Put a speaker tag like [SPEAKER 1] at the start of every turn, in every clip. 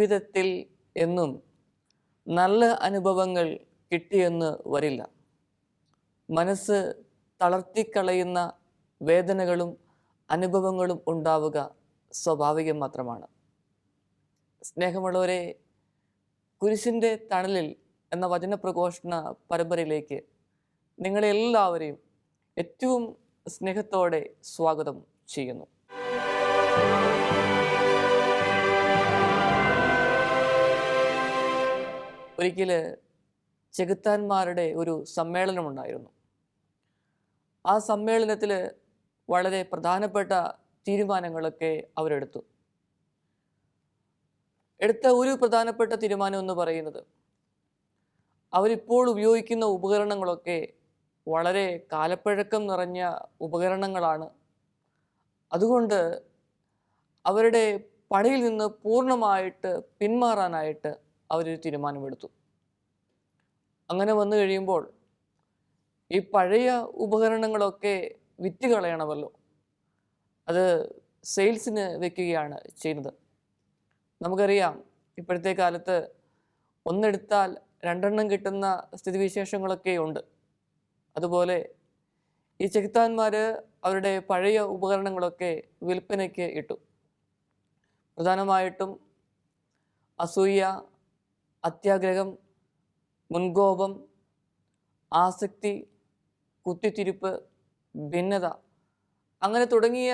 [SPEAKER 1] ജീവിതത്തിൽ എന്നും നല്ല അനുഭവങ്ങൾ കിട്ടിയെന്ന് വരില്ല. മനസ്സ് തളർത്തിക്കളയുന്ന വേദനകളും അനുഭവങ്ങളും ഉണ്ടാവുക സ്വാഭാവികം മാത്രമാണ്. സ്നേഹമുള്ളവരെ, കുരിശിൻ്റെ തണലിൽ എന്ന വചനപ്രഘോഷണ പരമ്പരയിലേക്ക് നിങ്ങളെല്ലാവരെയും ഏറ്റവും സ്നേഹത്തോടെ സ്വാഗതം ചെയ്യുന്നു. ഒരിക്കൽ ചെകുത്താന്മാരുടെ ഒരു സമ്മേളനമുണ്ടായിരുന്നു. ആ സമ്മേളനത്തിൽ വളരെ പ്രധാനപ്പെട്ട തീരുമാനങ്ങളൊക്കെ അവരെടുത്ത ഒരു പ്രധാനപ്പെട്ട തീരുമാനം എന്ന് പറയുന്നത്, അവരിപ്പോൾ ഉപയോഗിക്കുന്ന ഉപകരണങ്ങളൊക്കെ വളരെ കാലപ്പഴക്കം നിറഞ്ഞ ഉപകരണങ്ങളാണ്. അതുകൊണ്ട് അവരുടെ പണിയിൽ നിന്ന് പൂർണ്ണമായിട്ട് പിന്മാറാനായിട്ട് അവരൊരു തീരുമാനമെടുത്തു. അങ്ങനെ വന്നു കഴിയുമ്പോൾ ഈ പഴയ ഉപകരണങ്ങളൊക്കെ വിറ്റ് കളയണമല്ലോ. അത് സെയിൽസിന് വെക്കുകയാണ് ചെയ്യുന്നത്. നമുക്കറിയാം, ഇപ്പോഴത്തെ കാലത്ത് ഒന്നെടുത്താൽ രണ്ടെണ്ണം കിട്ടുന്ന സ്ഥിതിവിശേഷങ്ങളൊക്കെ ഉണ്ട്. അതുപോലെ ഈ ചെകുത്താന്മാർ അവരുടെ പഴയ ഉപകരണങ്ങളൊക്കെ വിൽപ്പനയ്ക്ക് ഇട്ടു. പ്രധാനമായിട്ടും അസൂയ, അത്യാഗ്രഹം, മുൻകോപം, ആസക്തി, കുത്തിത്തിരിപ്പ്, ഭിന്നത, അങ്ങനെ തുടങ്ങിയ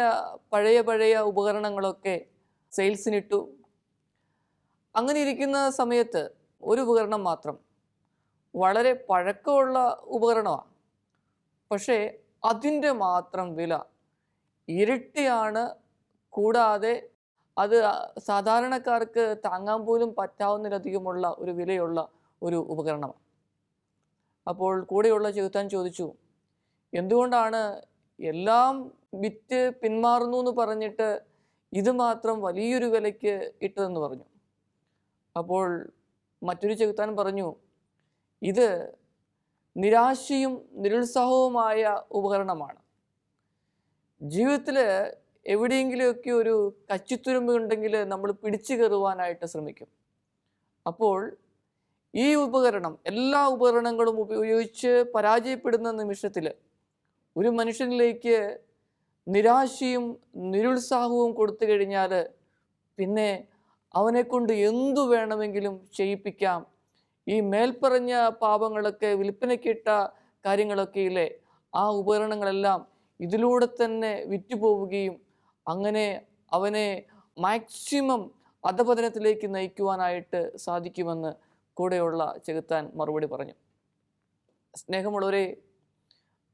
[SPEAKER 1] പഴയ ഉപകരണങ്ങളൊക്കെ സെയിൽസിനിട്ടു. അങ്ങനെ ഇരിക്കുന്ന സമയത്ത് ഒരു ഉപകരണം മാത്രം വളരെ പഴക്കമുള്ള ഉപകരണമാണ്. പക്ഷേ അതിൻ്റെ മാത്രം വില ഇരട്ടിയാണ്. കൂടാതെ അത് സാധാരണക്കാർക്ക് താങ്ങാൻ പോലും പറ്റാവുന്നതിലധികമുള്ള ഒരു വിലയുള്ള ഒരു ഉപകരണമാണ്. അപ്പോൾ കൂടെയുള്ള ചെകുത്താൻ ചോദിച്ചു, എന്തുകൊണ്ടാണ് എല്ലാം വിറ്റ് പിന്മാറുന്നു എന്ന് പറഞ്ഞിട്ട് ഇത് മാത്രം വലിയൊരു വിലയ്ക്ക് ഇട്ടതെന്ന് പറഞ്ഞു. അപ്പോൾ മറ്റൊരു ചെകുത്താൻ പറഞ്ഞു, ഇത് നിരാശയും നിരുത്സാഹവുമായ ഉപകരണമാണ്. ജീവിതത്തിൽ എവിടെയെങ്കിലുമൊക്കെ ഒരു കച്ചിത്തുരുമ്പ് ഉണ്ടെങ്കിൽ നമ്മൾ പിടിച്ചു കയറുവാനായിട്ട് ശ്രമിക്കും. അപ്പോൾ ഈ ഉപകരണം, എല്ലാ ഉപകരണങ്ങളും ഉപയോഗിച്ച് പരാജയപ്പെടുന്ന നിമിഷത്തിൽ ഒരു മനുഷ്യനിലേക്ക് നിരാശയും നിരുത്സാഹവും കൊടുത്തു കഴിഞ്ഞാൽ പിന്നെ അവനെക്കൊണ്ട് എന്തു വേണമെങ്കിലും ചെയ്യിപ്പിക്കാം. ഈ മേൽപ്പറഞ്ഞ പാപങ്ങളൊക്കെ, വിൽപ്പനയ്ക്കിട്ട കാര്യങ്ങളൊക്കെ ഇല്ലേ, ആ ഉപകരണങ്ങളെല്ലാം ഇതിലൂടെ തന്നെ വിറ്റുപോവുകയും അങ്ങനെ അവനെ മാക്സിമം അധപതനത്തിലേക്ക് നയിക്കുവാനായിട്ട് സാധിക്കുമെന്ന് കൂടെയുള്ള ചെകുത്താൻ മറുപടി പറഞ്ഞു. സ്നേഹമുള്ളവരെ,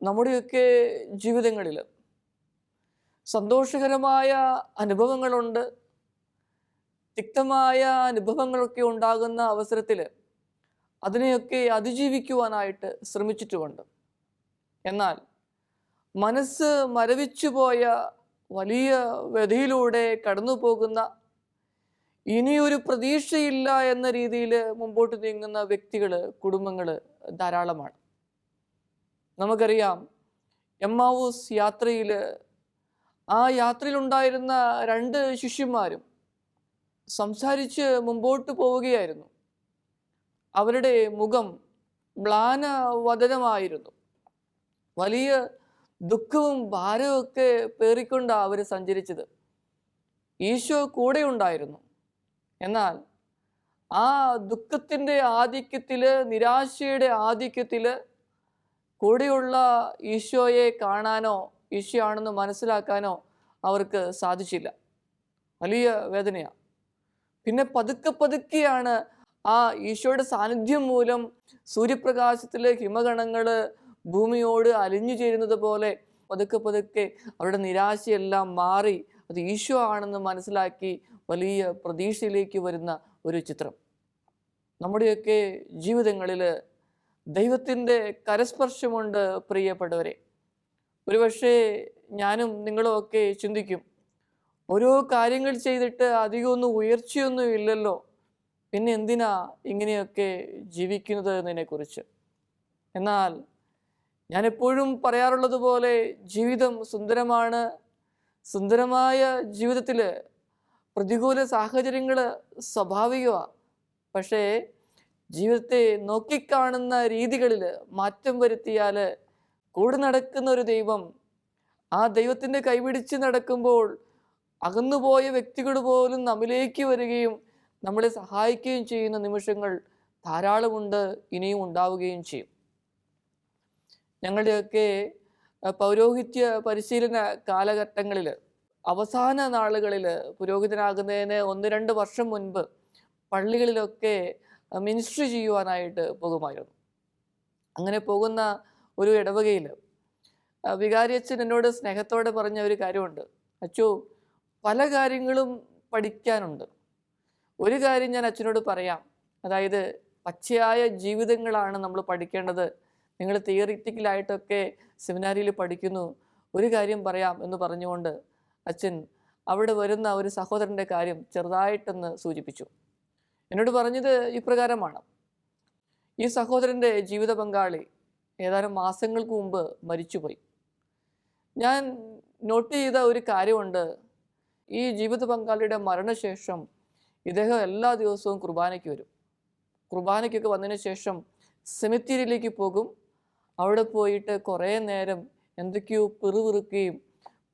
[SPEAKER 1] നമ്മുടെയൊക്കെ ജീവിതങ്ങളിൽ സന്തോഷകരമായ അനുഭവങ്ങളുണ്ട്. തിക്തമായ അനുഭവങ്ങളൊക്കെ ഉണ്ടാകുന്ന അവസരത്തിൽ അതിനെയൊക്കെ അതിജീവിക്കുവാനായിട്ട് ശ്രമിച്ചിട്ടുമുണ്ട്. എന്നാൽ മനസ്സ് മരവിച്ചു പോയ, വലിയ വ്യതയിലൂടെ കടന്നു പോകുന്ന, ഇനിയൊരു പ്രതീക്ഷയില്ല എന്ന രീതിയിൽ മുമ്പോട്ട് നീങ്ങുന്ന വ്യക്തികൾ, കുടുംബങ്ങൾ ധാരാളമാണ്. നമുക്കറിയാം, എമ്മാവൂസ് യാത്രയിൽ ആ യാത്രയിലുണ്ടായിരുന്ന 2 ശിഷ്യന്മാരും സംസാരിച്ച് മുമ്പോട്ട് പോവുകയായിരുന്നു. അവരുടെ മുഖം മ്ലാനവദനമായിരുന്നു. വലിയ ദുഃഖവും ഭാരവും ഒക്കെ പേറിക്കൊണ്ടാണ് അവർ സഞ്ചരിച്ചത്. ഈശോ കൂടെ ഉണ്ടായിരുന്നു. എന്നാൽ ആ ദുഃഖത്തിൻ്റെ ആധിക്യത്തിൽ, നിരാശയുടെ ആധിക്യത്തിൽ കൂടെയുള്ള ഈശോയെ കാണാനോ ഈശോ ആണെന്ന് മനസ്സിലാക്കാനോ അവർക്ക് സാധിച്ചില്ല. വലിയ വേദനയാണ്. പിന്നെ പതുക്കെയാണ് ആ ഈശോയുടെ സാന്നിധ്യം മൂലം സൂര്യപ്രകാശത്തിൽ ഹിമഗണങ്ങൾ ഭൂമിയോട് അലിഞ്ഞു ചേരുന്നത് പോലെ പതുക്കെ അവരുടെ നിരാശയെല്ലാം മാറി അത് ഈശോ ആണെന്ന് മനസ്സിലാക്കി വലിയ പ്രതീക്ഷയിലേക്ക് വരുന്ന ഒരു ചിത്രം. നമ്മുടെയൊക്കെ ജീവിതങ്ങളിൽ ദൈവത്തിൻ്റെ കരസ്പർശമുണ്ട് പ്രിയപ്പെട്ടവരെ. ഒരുപക്ഷെ ഞാനും നിങ്ങളും ഒക്കെ ചിന്തിക്കും, ഓരോ കാര്യങ്ങൾ ചെയ്തിട്ട് അധികമൊന്നും ഉയർച്ചയൊന്നും ഇല്ലല്ലോ, പിന്നെ എന്തിനാ ഇങ്ങനെയൊക്കെ ജീവിക്കുന്നത് എന്നതിനെക്കുറിച്ച്. എന്നാൽ ഞാൻ എപ്പോഴും പറയാറുള്ളത് പോലെ ജീവിതം സുന്ദരമാണ്. സുന്ദരമായ ജീവിതത്തിൽ പ്രതികൂല സാഹചര്യങ്ങൾ സ്വാഭാവികമാണ്. പക്ഷേ ജീവിതത്തെ നോക്കിക്കാണുന്ന രീതികളിൽ മാറ്റം വരുത്തിയാൽ കൂടെ നടക്കുന്ന ഒരു ദൈവം, ആ ദൈവത്തിൻ്റെ കൈപിടിച്ച് നടക്കുമ്പോൾ അകന്നുപോയ വ്യക്തികൾ പോലും നമ്മിലേക്ക് വരികയും നമ്മളെ സഹായിക്കുകയും ചെയ്യുന്ന നിമിഷങ്ങൾ ധാരാളമുണ്ട്, ഇനിയും ഉണ്ടാവുകയും ചെയ്യും. ഞങ്ങളുടെയൊക്കെ പൗരോഹിത്യ പരിശീലന കാലഘട്ടങ്ങളിൽ അവസാന നാളുകളിൽ പുരോഹിതനാകുന്നതിന് 1-2 വർഷം മുൻപ് പള്ളികളിലൊക്കെ മിനിസ്ട്രി ചെയ്യുവാനായിട്ട് പോകുമായിരുന്നു. അങ്ങനെ പോകുന്ന ഒരു ഇടവകയിൽ വികാരിയച്ഛൻ എന്നോട് സ്നേഹത്തോടെ പറഞ്ഞ ഒരു കാര്യമുണ്ട്. അച്ചോ, പല കാര്യങ്ങളും പഠിക്കാനുണ്ട്. ഒരു കാര്യം ഞാൻ അച്ഛനോട് പറയാം, അതായത് പച്ചയായ ജീവിതങ്ങളാണ് നമ്മൾ പഠിക്കേണ്ടത്. നിങ്ങൾ തിയറിറ്റിക്കലായിട്ടൊക്കെ സെമിനാരിയിൽ പഠിക്കുന്നു, ഒരു കാര്യം പറയാം എന്ന് പറഞ്ഞുകൊണ്ട് അച്ഛൻ അവിടെ വരുന്ന ഒരു സഹോദരൻ്റെ കാര്യം ചെറുതായിട്ടൊന്ന് സൂചിപ്പിച്ചു. എന്നോട് പറഞ്ഞത് ഇപ്രകാരമാണ്: ഈ സഹോദരൻ്റെ ജീവിത പങ്കാളി ഏതാനും മാസങ്ങൾക്ക് മുമ്പ് മരിച്ചുപോയി. ഞാൻ നോട്ട് ചെയ്ത ഒരു കാര്യമുണ്ട്, ഈ ജീവിത പങ്കാളിയുടെ മരണശേഷം ഇദ്ദേഹം എല്ലാ ദിവസവും കുർബാനയ്ക്ക് വരും. കുർബാനയ്ക്കൊക്കെ വന്നതിന് ശേഷം സെമിത്തേരിയിലേക്ക് പോകും. അവിടെ പോയിട്ട് കുറേ നേരം എന്തൊക്കെയോ പിറുപിറുക്കുകയും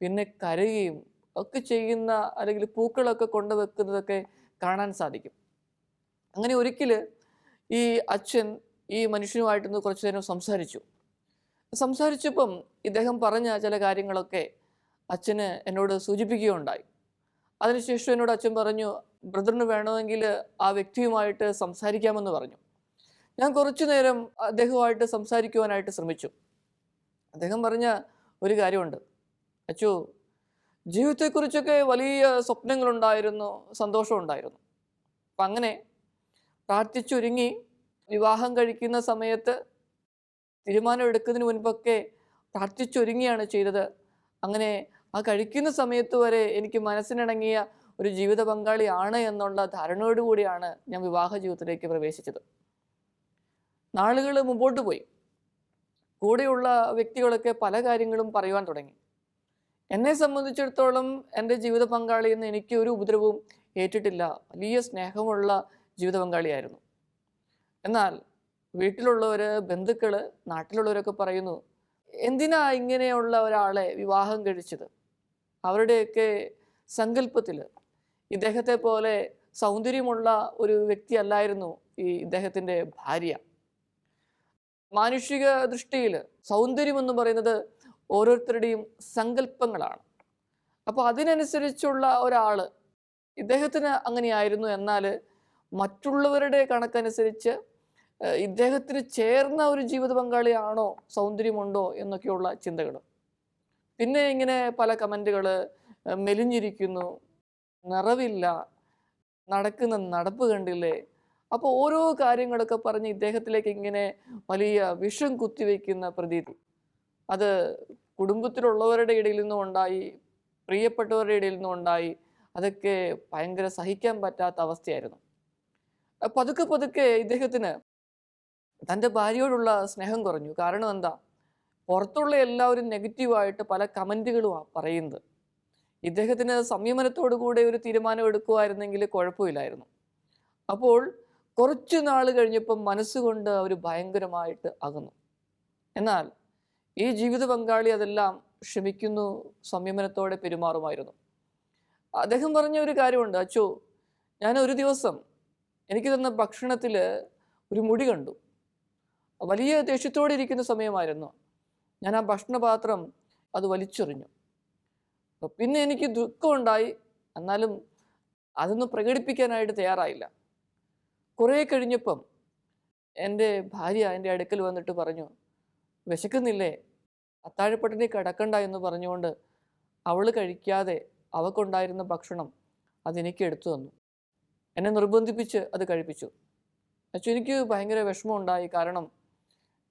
[SPEAKER 1] പിന്നെ കരയുകയും ഒക്കെ ചെയ്യുന്ന, അല്ലെങ്കിൽ പൂക്കളൊക്കെ കൊണ്ടുവെക്കുന്നതൊക്കെ കാണാൻ സാധിക്കും. അങ്ങനെ ഒരിക്കൽ ഈ അച്ഛൻ ഈ മനുഷ്യനുമായിട്ടൊന്ന് കുറച്ചു നേരം സംസാരിച്ചപ്പം ഇദ്ദേഹം പറഞ്ഞ ചില കാര്യങ്ങളൊക്കെ അച്ഛന് എന്നോട് സൂചിപ്പിക്കുകയുണ്ടായി. അതിനുശേഷം എന്നോട് അച്ഛൻ പറഞ്ഞു, ബ്രദറിന് വേണമെങ്കിൽ ആ വ്യക്തിയുമായിട്ട് സംസാരിക്കാമെന്ന് പറഞ്ഞു. ഞാൻ കുറച്ചു നേരം അദ്ദേഹവുമായിട്ട് സംസാരിക്കുവാനായിട്ട് ശ്രമിച്ചു. അദ്ദേഹം പറഞ്ഞ ഒരു കാര്യമുണ്ട്: അച്ചോ, ജീവിതത്തെക്കുറിച്ചൊക്കെ വലിയ സ്വപ്നങ്ങളുണ്ടായിരുന്നു, സന്തോഷമുണ്ടായിരുന്നു. അപ്പം അങ്ങനെ പ്രാർത്ഥിച്ചൊരുങ്ങി വിവാഹം കഴിക്കുന്ന സമയത്ത് തീരുമാനം എടുക്കുന്നതിന് മുൻപൊക്കെ പ്രാർത്ഥിച്ചൊരുങ്ങിയാണ് ചെയ്തത്. അങ്ങനെ ആ കഴിക്കുന്ന സമയത്ത് വരെ എനിക്ക് മനസ്സിനിണങ്ങിയ ഒരു ജീവിത പങ്കാളിയാണ് എന്നുള്ള ധാരണയോടുകൂടിയാണ് ഞാൻ വിവാഹ ജീവിതത്തിലേക്ക് പ്രവേശിച്ചത്. നാളുകൾ മുമ്പോട്ട് പോയി. കൂടെയുള്ള വ്യക്തികളൊക്കെ പല കാര്യങ്ങളും പറയുവാൻ തുടങ്ങി. എന്നെ സംബന്ധിച്ചിടത്തോളം എൻ്റെ ജീവിത പങ്കാളിയിൽ നിന്ന് എനിക്ക് ഒരു ഉപദ്രവവും ഏറ്റിട്ടില്ല. വലിയ സ്നേഹമുള്ള ജീവിത പങ്കാളിയായിരുന്നു. എന്നാൽ വീട്ടിലുള്ളവർ, ബന്ധുക്കൾ, നാട്ടിലുള്ളവരൊക്കെ പറയുന്നു, എന്തിനാ ഇങ്ങനെയുള്ള ഒരാളെ വിവാഹം കഴിച്ചത്? അവരുടെയൊക്കെ സങ്കല്പത്തിൽ ഇദ്ദേഹത്തെ പോലെ സൗന്ദര്യമുള്ള ഒരു വ്യക്തി അല്ലായിരുന്നു ഈ ഇദ്ദേഹത്തിൻ്റെ ഭാര്യ. മാനുഷിക ദൃഷ്ടിയിൽ സൗന്ദര്യം എന്ന് പറയുന്നത് ഓരോരുത്തരുടെയും സങ്കല്പങ്ങളാണ്. അപ്പോൾ അതിനനുസരിച്ചുള്ള ഒരാൾ ഇദ്ദേഹത്തിന് അങ്ങനെയായിരുന്നു. എന്നാൽ മറ്റുള്ളവരുടെ കണക്കനുസരിച്ച് ഇദ്ദേഹത്തിന് ചേർന്ന ഒരു ജീവിത പങ്കാളിയാണോ, സൗന്ദര്യമുണ്ടോ എന്നൊക്കെയുള്ള ചിന്തകൾ. പിന്നെ ഇങ്ങനെ പല കമൻറ്റുകൾ, മെലിഞ്ഞിരിക്കുന്നു, നിറവില്ല, നടക്കുന്ന നടപ്പ് കണ്ടില്ലേ. അപ്പോൾ ഓരോ കാര്യങ്ങളൊക്കെ പറഞ്ഞ് ഇദ്ദേഹത്തിലേക്ക് ഇങ്ങനെ വലിയ വിഷം കുത്തിവെക്കുന്ന പ്രതീതി. അത് കുടുംബത്തിലുള്ളവരുടെ ഇടയിൽ നിന്നും ഉണ്ടായി, പ്രിയപ്പെട്ടവരുടെ ഇടയിൽ നിന്നും ഉണ്ടായി. അതൊക്കെ ഭയങ്കര സഹിക്കാൻ പറ്റാത്ത അവസ്ഥയായിരുന്നു. പതുക്കെ പതുക്കെ ഇദ്ദേഹത്തിന് തൻ്റെ ഭാര്യയോടുള്ള സ്നേഹം കുറഞ്ഞു. കാരണം എന്താ? പുറത്തുള്ള എല്ലാവരും നെഗറ്റീവായിട്ട് പല കമൻറ്റുകളുമാണ് പറയുന്നത്. ഇദ്ദേഹത്തിന് സംയമനത്തോടു കൂടെ ഒരു തീരുമാനം എടുക്കുമായിരുന്നെങ്കിൽ കുഴപ്പമില്ലായിരുന്നു. അപ്പോൾ കുറച്ചു നാൾ കഴിഞ്ഞപ്പം മനസ്സുകൊണ്ട് അവർ ഭയങ്കരമായിട്ട് അകന്നു. എന്നാൽ ഈ ജീവിത പങ്കാളി അതെല്ലാം ക്ഷമിക്കുന്നു, സംയമനത്തോടെ പെരുമാറുമായിരുന്നു. അദ്ദേഹം പറഞ്ഞ ഒരു കാര്യമുണ്ട്: അച്ചോ, ഞാൻ ഒരു ദിവസം എനിക്ക് തന്ന ഭക്ഷണത്തിൽ ഒരു മുടി കണ്ടു. വലിയ ദേഷ്യത്തോടെ ഇരിക്കുന്ന സമയമായിരുന്നു. ഞാൻ ആ ഭക്ഷണപാത്രം അത് വലിച്ചെറിഞ്ഞു. പിന്നെ എനിക്ക് ദുഃഖമുണ്ടായി, എന്നാലും അതൊന്നും പ്രകടിപ്പിക്കാനായിട്ട് തയ്യാറായില്ല. കുറേ കഴിഞ്ഞപ്പം എൻ്റെ ഭാര്യ എൻ്റെ അടുക്കൽ വന്നിട്ട് പറഞ്ഞു, വിശക്കുന്നില്ലേ, അത്താഴപ്പട്ടിണി കിടക്കണ്ട എന്ന് പറഞ്ഞുകൊണ്ട് അവൾ കഴിക്കാതെ അവൾക്കുണ്ടായിരുന്ന ഭക്ഷണം അതെനിക്ക് എടുത്തു തന്നു. എന്നെ നിർബന്ധിപ്പിച്ച് അത് കഴിപ്പിച്ചു. അച്ഛൻ എനിക്ക് ഭയങ്കര വിഷമമുണ്ടായി. കാരണം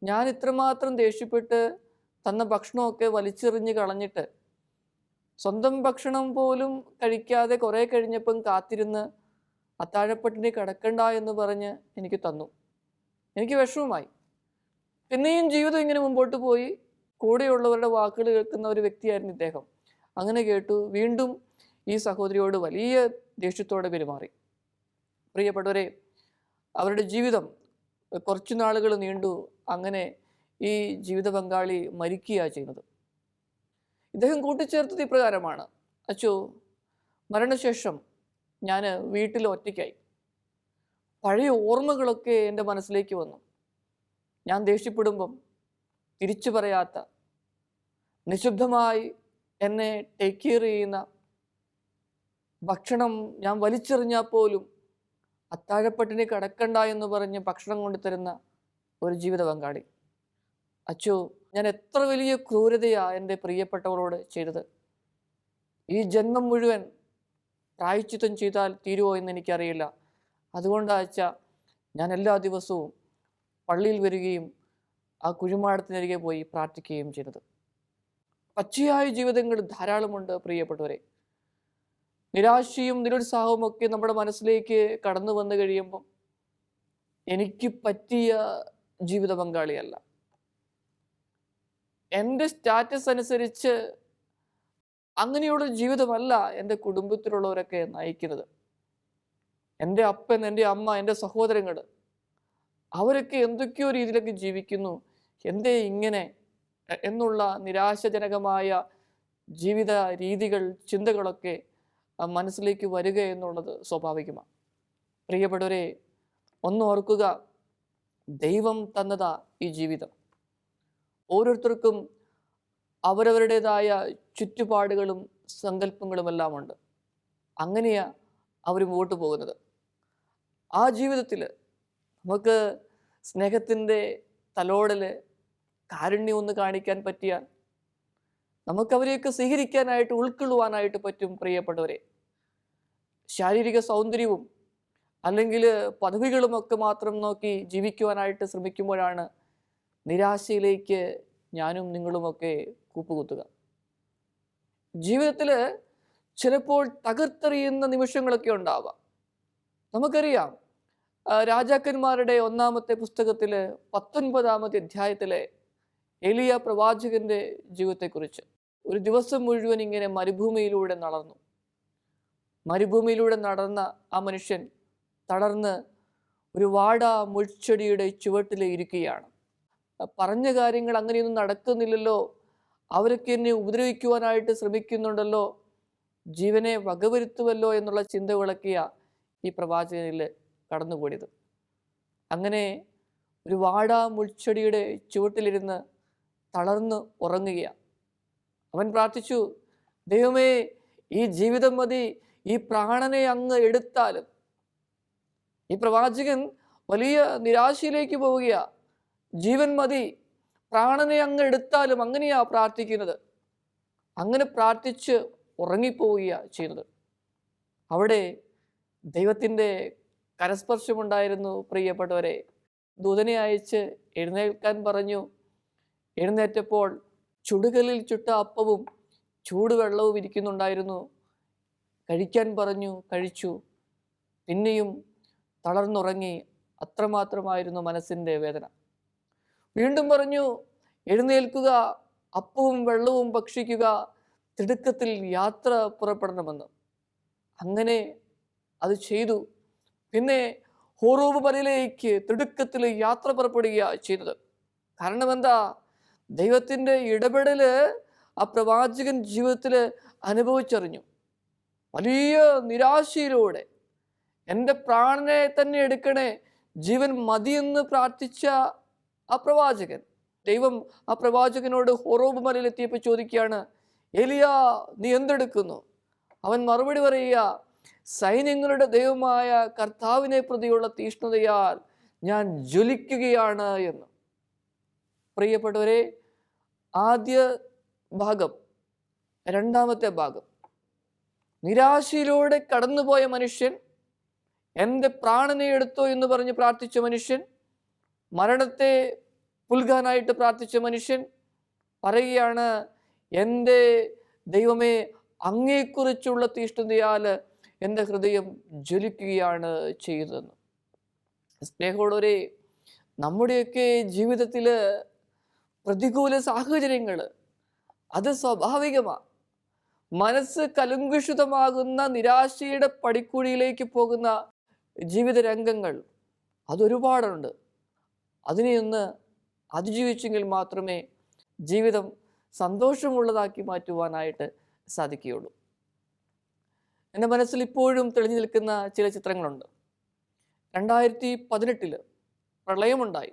[SPEAKER 1] ഞാൻ ഇത്രമാത്രം ദേഷ്യപ്പെട്ട് തന്ന ഭക്ഷണമൊക്കെ വലിച്ചെറിഞ്ഞ് കളഞ്ഞിട്ട് സ്വന്തം ഭക്ഷണം പോലും കഴിക്കാതെ കുറേ കഴിഞ്ഞപ്പം കാത്തിരുന്ന് അത്താഴപ്പട്ടിണി കിടക്കണ്ട എന്ന് പറഞ്ഞ് എനിക്ക് തന്നു. എനിക്ക് വിഷമമായി. പിന്നെയും ജീവിതം ഇങ്ങനെ മുമ്പോട്ട് പോയി. കൂടെയുള്ളവരുടെ വാക്കുകൾ കേൾക്കുന്ന ഒരു വ്യക്തിയായിരുന്നു ഇദ്ദേഹം. അങ്ങനെ കേട്ടു. വീണ്ടും ഈ സഹോദരിയോട് വലിയ ദേഷ്യത്തോടെ പെരുമാറി. പ്രിയപ്പെട്ടവരെ, അവരുടെ ജീവിതം കുറച്ചു നാളുകൾ നീണ്ടു. അങ്ങനെ ഈ ജീവിത പങ്കാളി മരിക്കുകയാണ് ചെയ്യുന്നത്. ഇദ്ദേഹം കൂട്ടിച്ചേർത്തത് ഇപ്രകാരമാണ്: അച്ചോ, മരണശേഷം ഞാൻ വീട്ടിൽ ഒറ്റയ്ക്കായി. പഴയ ഓർമ്മകളൊക്കെ എൻ്റെ മനസ്സിലേക്ക് വന്നു. ഞാൻ ദേഷ്യപ്പെടുമ്പം തിരിച്ചു പറയാത്ത, നിശബ്ദമായി എന്നെ ടേക്ക് കെയർ ചെയ്യുന്ന, ഭക്ഷണം ഞാൻ വലിച്ചെറിഞ്ഞാൽ പോലും അത്താഴപ്പട്ടിണി കിടക്കണ്ട എന്ന് പറഞ്ഞ് ഭക്ഷണം കൊണ്ടുതരുന്ന ഒരു ജീവിത പങ്കാളി. അച്ചോ, ഞാൻ എത്ര വലിയ ക്രൂരതയാ എൻ്റെ പ്രിയപ്പെട്ടവരോട് ചെയ്തത്. ഈ ജന്മം മുഴുവൻ പ്രായശ്ചിത്തം ചെയ്താൽ തീരുമോ എന്ന് എനിക്കറിയില്ല. അതുകൊണ്ടാണ് അച്ഛാ ഞാൻ എല്ലാ ദിവസവും പള്ളിയിൽ വരികയും ആ കുഴിമാടത്തിനരികെ പോയി പ്രാർത്ഥിക്കുകയും ചെയ്തത്. പച്ചയായ ജീവിതങ്ങൾ ധാരാളമുണ്ട് പ്രിയപ്പെട്ടവരെ. നിരാശയും നിരുത്സാഹവും ഒക്കെ നമ്മുടെ മനസ്സിലേക്ക് കടന്നു വന്നു കഴിയുമ്പോൾ എനിക്ക് പറ്റിയ ജീവിത പങ്കാളിയല്ല, എൻ്റെ സ്റ്റാറ്റസ് അനുസരിച്ച് അങ്ങനെയുള്ള ജീവിതമല്ല എൻ്റെ കുടുംബത്തിലുള്ളവരൊക്കെ നയിക്കുന്നത്. എൻ്റെ അപ്പൻ, എൻ്റെ അമ്മ, എൻ്റെ സഹോദരങ്ങൾ അവരൊക്കെ എന്തൊക്കെയോ രീതിയിലൊക്കെ ജീവിക്കുന്നു. എന്തേ ഇങ്ങനെ എന്നുള്ള നിരാശാജനകമായ ജീവിത രീതികൾ, ചിന്തകളൊക്കെ മനസ്സിലേക്ക് വരിക എന്നുള്ളത് സ്വാഭാവികമാണ്. പ്രിയപ്പെട്ടവരെ, ഒന്ന് ഓർക്കുക, ദൈവം തന്നതാ ഈ ജീവിതം. ഓരോരുത്തർക്കും അവരവരുടേതായ ചുറ്റുപാടുകളും സങ്കല്പങ്ങളുമെല്ലാം ഉണ്ട്. അങ്ങനെയാ അവർ മുമ്പോട്ട് പോകുന്നത്. ആ ജീവിതത്തിൽ നമുക്ക് സ്നേഹത്തിൻ്റെ തലോടൽ, കാരുണ്യം ഒന്ന് കാണിക്കാൻ പറ്റിയാൽ നമുക്കവരെയൊക്കെ സ്വീകരിക്കാനായിട്ട്, ഉൾക്കൊള്ളുവാനായിട്ട് പറ്റും. പ്രിയപ്പെട്ടവരെ, ശാരീരിക സൗന്ദര്യവും അല്ലെങ്കിൽ പദവികളുമൊക്കെ മാത്രം നോക്കി ജീവിക്കുവാനായിട്ട് ശ്രമിക്കുമ്പോഴാണ് നിരാശയിലേക്ക് ഞാനും നിങ്ങളുമൊക്കെ കൂപ്പുകുത്തുക. ജീവിതത്തിൽ ചിലപ്പോൾ തകർത്തെറിയുന്ന നിമിഷങ്ങളൊക്കെ ഉണ്ടാവാം. നമുക്കറിയാം, രാജാക്കന്മാരുടെ 1-ാമത്തെ പുസ്തകത്തിൽ 19-ാമത്തെ അധ്യായത്തിലെ എലിയ പ്രവാചകന്റെ ജീവിതത്തെക്കുറിച്ച്. ഒരു ദിവസം മുഴുവൻ ഇങ്ങനെ മരുഭൂമിയിലൂടെ നടന്നു. മരുഭൂമിയിലൂടെ നടന്ന ആ മനുഷ്യൻ തളർന്ന് ഒരു വാടാ മുൾച്ചെടിയുടെ ചുവട്ടിൽ ഇരിക്കുകയാണ്. പറഞ്ഞ കാര്യങ്ങൾ അങ്ങനെയൊന്നും നടക്കുന്നില്ലല്ലോ, അവരൊക്കെ എന്നെ ഉപദ്രവിക്കുവാനായിട്ട് ശ്രമിക്കുന്നുണ്ടല്ലോ, ജീവനെ വകവരുത്തുമല്ലോ എന്നുള്ള ചിന്തകളൊക്കെയാ ഈ പ്രവാചകനിൽ കടന്നുകൂടിയത്. അങ്ങനെ ഒരു വാടാ മുൾച്ചെടിയുടെ ചുവട്ടിലിരുന്ന് തളർന്ന് ഉറങ്ങുകയാണ്. അവൻ പ്രാർത്ഥിച്ചു, ദൈവമേ, ഈ ജീവിതം മതി, ഈ പ്രാണനെ അങ്ങ് എടുത്താലും. ഈ പ്രവാചകൻ വലിയ നിരാശയിലേക്ക് പോവുകയാ. ജീവൻ മതി, പ്രാണനെ അങ്ങ് എടുത്താലും. അങ്ങനെയാ പ്രാർത്ഥിക്കുന്നത്. അങ്ങനെ പ്രാർത്ഥിച്ച് ഉറങ്ങിപ്പോവുകയാണ് ചെയ്യുന്നത്. അവിടെ ദൈവത്തിൻ്റെ കരസ്പർശമുണ്ടായിരുന്നു. പ്രിയപ്പെട്ടവരെ, ദൂതനെ അയച്ച് എഴുന്നേൽക്കാൻ പറഞ്ഞു. എഴുന്നേറ്റപ്പോൾ ചുടുകല്ലിൽ ചുട്ട അപ്പവും ചൂടുവെള്ളവും ഇരിക്കുന്നുണ്ടായിരുന്നു. കഴിക്കാൻ പറഞ്ഞു, കഴിച്ചു. പിന്നെയും തളർന്നുറങ്ങി. അത്രമാത്രമായിരുന്നു മനസ്സിൻ്റെ വേദന. വീണ്ടും പറഞ്ഞു, എഴുന്നേൽക്കുക, അപ്പവും വെള്ളവും ഭക്ഷിക്കുക, തിടുക്കത്തിൽ യാത്ര പുറപ്പെടണമെന്ന്. അങ്ങനെ അത് ചെയ്തു. പിന്നെ ഹോറോബ് മലയിലേക്ക് തിടുക്കത്തിൽ യാത്ര പുറപ്പെടുകയാണ് ചെയ്തത്. കാരണം എന്താ? ദൈവത്തിൻ്റെ ഇടപെടൽ ആ പ്രവാചകൻ ജീവിതത്തിൽ അനുഭവിച്ചറിഞ്ഞു. വലിയ നിരാശയിലൂടെ എൻ്റെ പ്രാണനെ തന്നെ എടുക്കണേ, ജീവൻ മതിയെന്ന് പ്രാർത്ഥിച്ച ആ പ്രവാചകൻ, ദൈവം ആ പ്രവാചകനോട് ഹോറോബ് മലയിലെത്തിയപ്പോൾ ചോദിക്കുകയാണ്, എലിയ, നീ എന്തെടുക്കുന്നു? അവൻ മറുപടി പറയുക, സൈന്യങ്ങളുടെ ദൈവമായ കർത്താവിനെ പ്രതിയുള്ള തീഷ്ണതയാൽ ഞാൻ ജ്വലിക്കുകയാണ് എന്ന്. പ്രിയപ്പെട്ടവരെ, ആദ്യ ഭാഗം, 2-ാമത്തെ ഭാഗം, നിരാശയിലൂടെ കടന്നുപോയ മനുഷ്യൻ, എൻ്റെ പ്രാണനെ എടുത്തോ എന്ന് പറഞ്ഞ് പ്രാർത്ഥിച്ച മനുഷ്യൻ, മരണത്തെ പുൽകാനായിട്ട് പ്രാർത്ഥിച്ച മനുഷ്യൻ പറയുകയാണ്, എൻ്റെ ദൈവമേ, അങ്ങയെക്കുറിച്ചുള്ള തീഷ്ണതയാൽ എൻ്റെ ഹൃദയം ജ്വലിക്കുകയാണ് ചെയ്തതെന്ന്. സ്നേഹമുള്ളവരെ, നമ്മുടെയൊക്കെ ജീവിതത്തിൽ പ്രതികൂല സാഹചര്യങ്ങൾ അത് സ്വാഭാവികമാണ്. മനസ്സ് കലുങ്കുഷിതമാകുന്ന നിരാശയുടെ പടിക്കുഴിയിലേക്ക് പോകുന്ന ജീവിത രംഗങ്ങൾ അതൊരുപാടുണ്ട്. അതിനെയൊന്ന് അതിജീവിച്ചെങ്കിൽ മാത്രമേ ജീവിതം സന്തോഷമുള്ളതാക്കി മാറ്റുവാനായിട്ട് സാധിക്കുകയുള്ളൂ. എൻ്റെ മനസ്സിൽ ഇപ്പോഴും തെളിഞ്ഞു നിൽക്കുന്ന ചില ചിത്രങ്ങളുണ്ട്. 2018 പ്രളയമുണ്ടായി.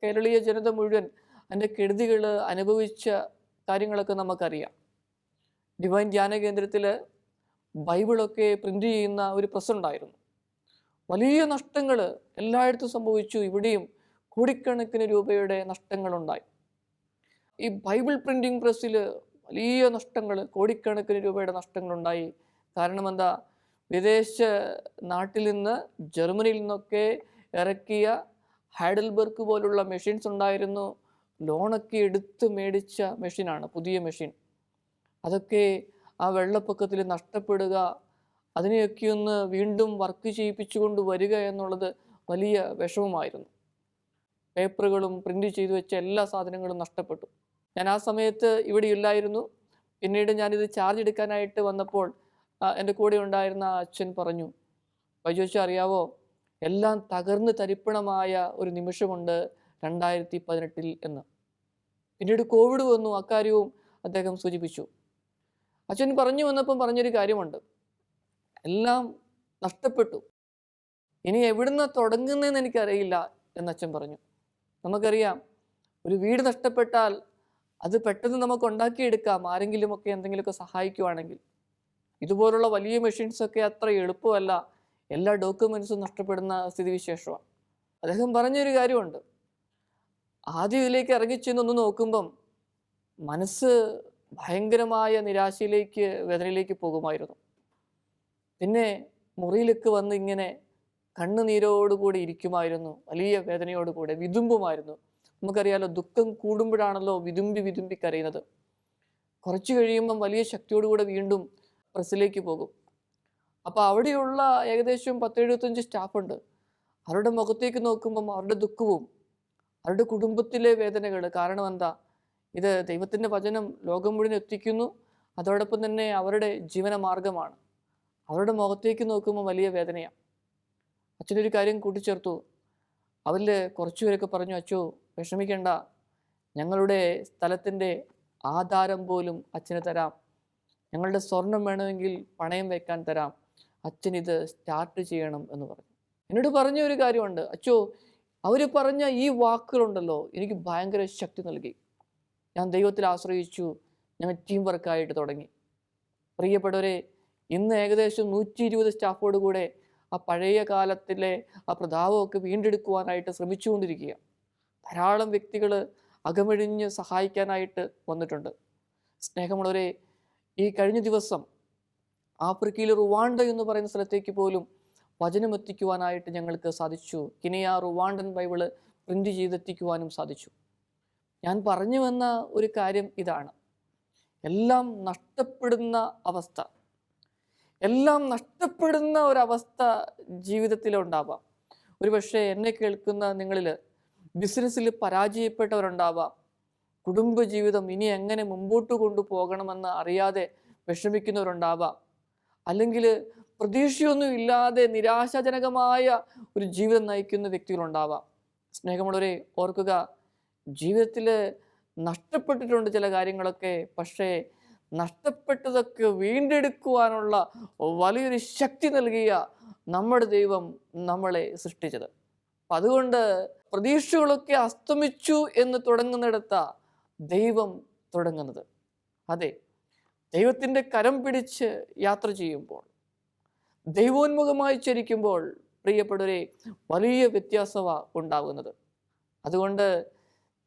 [SPEAKER 1] കേരളീയ ജനത മുഴുവൻ അതിൻ്റെ കെടുതികൾ അനുഭവിച്ച കാര്യങ്ങളൊക്കെ നമുക്കറിയാം. ഡിവൈൻ ധ്യാന കേന്ദ്രത്തിൽ ബൈബിളൊക്കെ പ്രിൻ്റ് ചെയ്യുന്ന ഒരു പ്രസ് ഉണ്ടായിരുന്നു. വലിയ നഷ്ടങ്ങൾ എല്ലായിടത്തും സംഭവിച്ചു. ഇവിടെയും കോടിക്കണക്കിന് രൂപയുടെ നഷ്ടങ്ങളുണ്ടായി. ഈ ബൈബിൾ പ്രിൻറ്റിംഗ് പ്രസ്സിൽ വലിയ നഷ്ടങ്ങൾ, കോടിക്കണക്കിന് രൂപയുടെ നഷ്ടങ്ങളുണ്ടായി. കാരണം എന്താ? വിദേശ നാട്ടിൽ നിന്ന്, ജർമ്മനിയിൽ നിന്നൊക്കെ ഇറക്കിയ ഹൈഡൽബർഗ് പോലുള്ള മെഷീൻസ് ഉണ്ടായിരുന്നു. ലോണൊക്കെ എടുത്ത് മേടിച്ച മെഷീനാണ്, പുതിയ മെഷീൻ. അതൊക്കെ ആ വെള്ളപ്പൊക്കത്തിൽ നഷ്ടപ്പെടുക, അതിനെയൊക്കെ ഒന്ന് വീണ്ടും വർക്ക് ചെയ്യിപ്പിച്ചുകൊണ്ട് വരിക എന്നുള്ളത് വലിയ വിഷമമായിരുന്നു. പേപ്പറുകളും പ്രിൻ്റ് ചെയ്തു വെച്ച എല്ലാ സാധനങ്ങളും നഷ്ടപ്പെട്ടു. ഞാൻ ആ സമയത്ത് ഇവിടെ ഇല്ലായിരുന്നു. പിന്നീട് ഞാനിത് ചാർജ് എടുക്കാനായിട്ട് വന്നപ്പോൾ എൻ്റെ കൂടെ ഉണ്ടായിരുന്ന അച്ഛൻ പറഞ്ഞു, വൈജോച്ച അറിയാവോ, എല്ലാം തകർന്ന് തരിപ്പണമായ ഒരു നിമിഷമുണ്ട് 2018 എന്ന്. പിന്നീട് കോവിഡ് വന്നു, അക്കാര്യവും അദ്ദേഹം സൂചിപ്പിച്ചു. അച്ഛൻ പറഞ്ഞു വന്നപ്പം പറഞ്ഞൊരു കാര്യമുണ്ട്, എല്ലാം നഷ്ടപ്പെട്ടു, ഇനി എവിടുന്ന് തുടങ്ങുന്നതെന്ന് എനിക്കറിയില്ല എന്ന് അച്ഛൻ പറഞ്ഞു. നമുക്കറിയാം, ഒരു വീട് നഷ്ടപ്പെട്ടാൽ അത് പെട്ടെന്ന് നമുക്ക് ഉണ്ടാക്കിയെടുക്കാം, ആരെങ്കിലുമൊക്കെ എന്തെങ്കിലുമൊക്കെ സഹായിക്കുവാണെങ്കിൽ. ഇതുപോലുള്ള വലിയ മെഷീൻസൊക്കെ അത്ര എളുപ്പമല്ല, എല്ലാ ഡോക്യുമെൻസും നഷ്ടപ്പെടുന്ന സ്ഥിതിവിശേഷമാണ്. അദ്ദേഹം പറഞ്ഞൊരു കാര്യമുണ്ട്, ആദ്യം ഇതിലേക്ക് ഇറങ്ങിച്ചെന്നൊന്ന് നോക്കുമ്പം മനസ്സ് ഭയങ്കരമായ നിരാശയിലേക്ക്, വേദനയിലേക്ക് പോകുമായിരുന്നു. പിന്നെ മുറിയിലേക്ക് വന്ന് ഇങ്ങനെ കണ്ണുനീരോടുകൂടി ഇരിക്കുമായിരുന്നു, വലിയ വേദനയോടുകൂടെ വിതുമ്പുമായിരുന്നു. നമുക്കറിയാലോ, ദുഃഖം കൂടുമ്പോഴാണല്ലോ വിതുമ്പി വിതുമ്പി കരയുന്നത്. കുറച്ച് കഴിയുമ്പം വലിയ ശക്തിയോടുകൂടെ വീണ്ടും പ്രസ്സിലേക്ക് പോകും. അപ്പോൾ അവിടെയുള്ള ഏകദേശം 10-75 സ്റ്റാഫുണ്ട്. അവരുടെ മുഖത്തേക്ക് നോക്കുമ്പം അവരുടെ ദുഃഖവും അവരുടെ കുടുംബത്തിലെ വേദനകൾ. കാരണം എന്താ? ഇത് ദൈവത്തിൻ്റെ വചനം ലോകം മുഴുവൻ എത്തിക്കുന്നു, അതോടൊപ്പം തന്നെ അവരുടെ ജീവന മാർഗമാണ്. അവരുടെ മുഖത്തേക്ക് നോക്കുമ്പോൾ വലിയ വേദനയാണ്. അച്ഛനൊരു കാര്യം കൂട്ടിച്ചേർത്തു. അവരിൽ കുറച്ചുപേരൊക്കെ പറഞ്ഞു, അച്ചോ വിഷമിക്കേണ്ട, ഞങ്ങളുടെ സ്ഥലത്തിൻ്റെ ആധാരം പോലും അച്ഛന് തരാം, ഞങ്ങളുടെ സ്വർണം വേണമെങ്കിൽ പണയം വെക്കാൻ തരാം, അച്ഛൻ ഇത് സ്റ്റാർട്ട് ചെയ്യണം എന്ന് പറഞ്ഞു. എന്നോട് പറഞ്ഞ ഒരു കാര്യമുണ്ട്, അച്ചോ അവർ പറഞ്ഞ ഈ വാക്കുകളുണ്ടല്ലോ എനിക്ക് ഭയങ്കര ശക്തി നൽകി. ഞാൻ ദൈവത്തിൽ ആശ്രയിച്ചു, ഞങ്ങൾ ടീം വർക്കായിട്ട് തുടങ്ങി. പ്രിയപ്പെട്ടവരെ, ഇന്ന് ഏകദേശം 120 സ്റ്റാഫോട് കൂടെ ആ പഴയ കാലത്തിലെ ആ പ്രതാപമൊക്കെ വീണ്ടെടുക്കുവാനായിട്ട് ശ്രമിച്ചുകൊണ്ടിരിക്കുക. ധാരാളം വ്യക്തികൾ അകമഴിഞ്ഞ് സഹായിക്കാനായിട്ട് വന്നിട്ടുണ്ട്. സ്നേഹമുള്ളവരെ, ഈ കഴിഞ്ഞ ദിവസം ആഫ്രിക്കയിലെ റുവാണ്ട എന്ന് പറയുന്ന സ്ഥലത്തേക്ക് പോലും വചനം എത്തിക്കുവാനായിട്ട് ഞങ്ങൾക്ക് സാധിച്ചു. കിനിയ റുവാണ്ടൻ ബൈബിള് പ്രിൻ്റ് ചെയ്തെത്തിക്കുവാനും സാധിച്ചു. ഞാൻ പറഞ്ഞു വന്ന ഒരു കാര്യം ഇതാണ്, എല്ലാം നഷ്ടപ്പെടുന്ന അവസ്ഥ, എല്ലാം നഷ്ടപ്പെടുന്ന ഒരവസ്ഥ ജീവിതത്തിലുണ്ടാവാം. ഒരുപക്ഷെ എന്നെ കേൾക്കുന്ന നിങ്ങളിൽ ബിസിനസ്സിൽ പരാജയപ്പെട്ടവരുണ്ടാവാം. കുടുംബജീവിതം ഇനി എങ്ങനെ മുമ്പോട്ട് കൊണ്ടുപോകണമെന്ന് അറിയാതെ വിഷമിക്കുന്നവരുണ്ടാവാം. അല്ലെങ്കിൽ പ്രതീക്ഷയൊന്നും ഇല്ലാതെ നിരാശാജനകമായ ഒരു ജീവിതം നയിക്കുന്ന വ്യക്തികളുണ്ടാവാം. സ്നേഹമുള്ളവരെ, ഓർക്കുക, ജീവിതത്തിൽ നഷ്ടപ്പെട്ടിട്ടുണ്ട് ചില കാര്യങ്ങളൊക്കെ. പക്ഷേ നഷ്ടപ്പെട്ടതൊക്കെ വീണ്ടെടുക്കുവാനുള്ള വലിയൊരു ശക്തി നൽകിയ നമ്മുടെ ദൈവം നമ്മളെ സൃഷ്ടിച്ചത്. അപ്പം അതുകൊണ്ട് പ്രതീക്ഷകളൊക്കെ അസ്തമിച്ചു എന്ന് തുടങ്ങുന്നിടത്ത ദൈവം തുടങ്ങുന്നത്. അതെ, ദൈവത്തിൻ്റെ കരം പിടിച്ച് യാത്ര ചെയ്യുമ്പോൾ, ദൈവോന്മുഖമായി ചരിക്കുമ്പോൾ, പ്രിയപ്പെട്ടവരെ, വലിയ വ്യത്യാസമാണ് ഉണ്ടാകുന്നത്. അതുകൊണ്ട്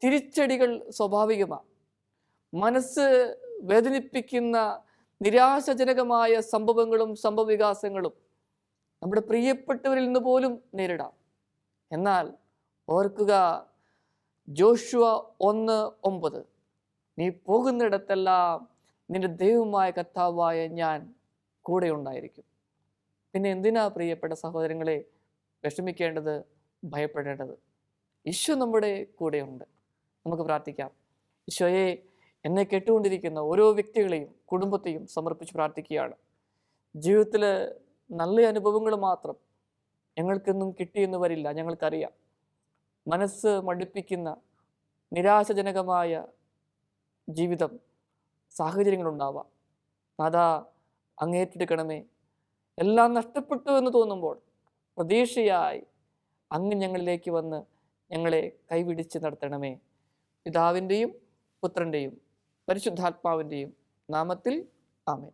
[SPEAKER 1] തിരിച്ചടികൾ സ്വാഭാവികമാണ്. മനസ്സ് വേദനിപ്പിക്കുന്ന നിരാശാജനകമായ സംഭവങ്ങളും സംഭവവികാസങ്ങളും നമ്മുടെ പ്രിയപ്പെട്ടവരിൽ നിന്ന് പോലും നേരിടാം. എന്നാൽ ഓർക്കുക, ജോഷുവ 1:9, നീ പോകുന്നിടത്തെല്ലാം നിന്റെ ദൈവമായ കർത്താവായ ഞാൻ കൂടെ ഉണ്ടായിരിക്കും. പിന്നെ എന്തിനാ പ്രിയപ്പെട്ട സഹോദരങ്ങളെ വിഷമിക്കേണ്ടത്, ഭയപ്പെടേണ്ടത്? ഈശോ നമ്മുടെ കൂടെയുണ്ട്. നമുക്ക് പ്രാർത്ഥിക്കാം. ഈശോയെ, എന്നെ കേട്ടുകൊണ്ടിരിക്കുന്ന ഓരോ വ്യക്തികളെയും കുടുംബത്തെയും സമർപ്പിച്ച് പ്രാർത്ഥിക്കുകയാണ്. ജീവിതത്തിൽ നല്ല അനുഭവങ്ങൾ മാത്രം ഞങ്ങൾക്കെന്നും കിട്ടിയെന്ന് വരില്ല, ഞങ്ങൾക്കറിയാം. മനസ്സ് മടുപ്പിക്കുന്ന നിരാശജനകമായ ജീവിതം, സാഹചര്യങ്ങളുണ്ടാവാം. അതാ അങ്ങേറ്റെടുക്കണമേ. എല്ലാം നഷ്ടപ്പെട്ടു എന്ന് തോന്നുമ്പോൾ പ്രതീക്ഷയായി അങ്ങ് ഞങ്ങളിലേക്ക് വന്ന് ഞങ്ങളെ കൈപിടിച്ച് നടത്തണമേ. പിതാവിൻ്റെയും പുത്രൻ്റെയും പരിശുദ്ധാത്മാവിൻ്റെയും നാമത്തിൽ ആമേൻ.